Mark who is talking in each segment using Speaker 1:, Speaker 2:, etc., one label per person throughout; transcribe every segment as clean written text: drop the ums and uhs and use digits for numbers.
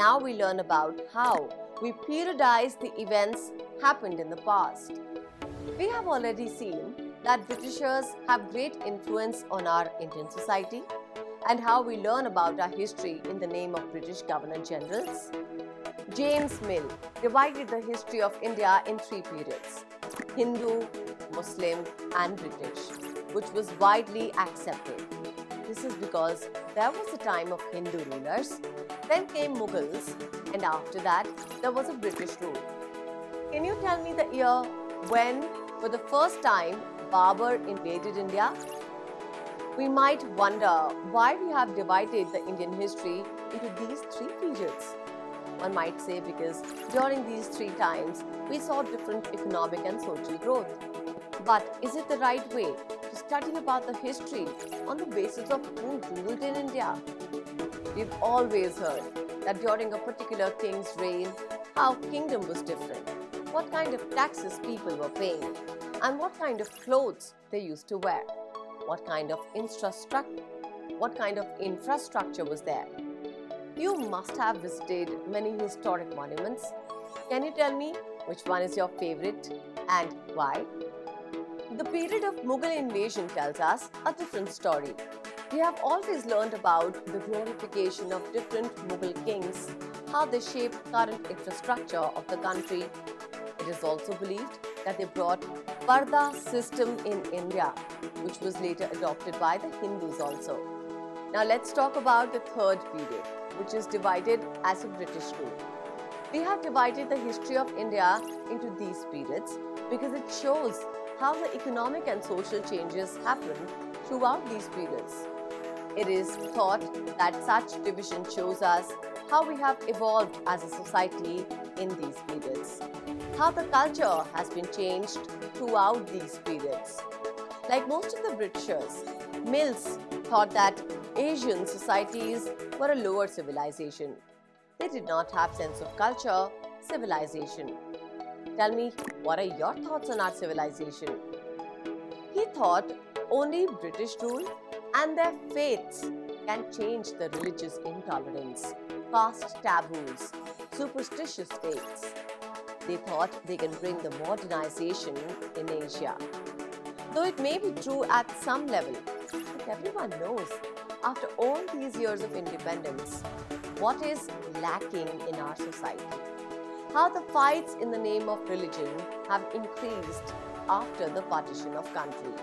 Speaker 1: now we learn about how we periodize the events happened in the past. We have already seen that Britishers have great influence on our Indian society and how we learn about our history in the name of British Governor Generals. James Mill divided the history of India in three periods: Hindu, Muslim and British, which was widely accepted. This is because there was a time of Hindu rulers, then came Mughals, and after that there was a British rule. Can you tell me the year when, for the first time, Babur invaded India? We might wonder why we have divided the Indian history into these three periods. One might say because during these three times we saw different economic and social growth. But is it the right way to study about the history on the basis of who ruled in India? We've always heard that during a particular king's reign, how kingdom was different, what kind of taxes people were paying, and what kind of clothes they used to wear, what kind of infrastructure was there. You must have visited many historic monuments. Can you tell me which one is your favorite and why? The period of Mughal invasion tells us a different story. We have always learned about the glorification of different Mughal kings, how they shaped current infrastructure of the country. It is also believed that they brought Parda system in India, which was later adopted by the Hindus also. Now let's talk about the third period, which is divided as a British rule. We have divided the history of India into these periods because it shows how the economic and social changes happened throughout these periods. It is thought that such division shows us how we have evolved as a society in these periods, how the culture has been changed throughout these periods. Like most of the Britishers, Mills thought that Asian societies were a lower civilization. They did not have sense of culture, civilization. Tell me, what are your thoughts on our civilization? He thought only British rule and their faiths can change the religious intolerance, caste taboos, superstitious states. They thought they can bring the modernization in Asia. Though it may be true at some level, but everyone knows, after all these years of independence, what is lacking in our society. How the fights in the name of religion have increased after the partition of country.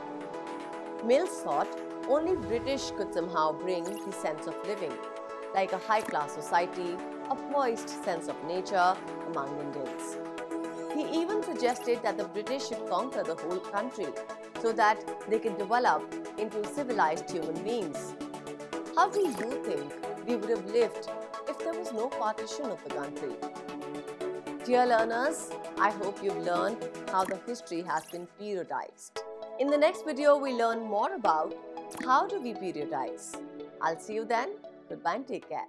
Speaker 1: Mills thought only British could somehow bring the sense of living, like a high-class society, a poised sense of nature among Indians. He even suggested that the British should conquer the whole country so that they can develop into civilized human beings. How do you think we would have lived if there was no partition of the country? Dear learners, I hope you've learned how the history has been periodized. In the next video, we learn more about how do we periodize. I'll see you then. Goodbye and take care.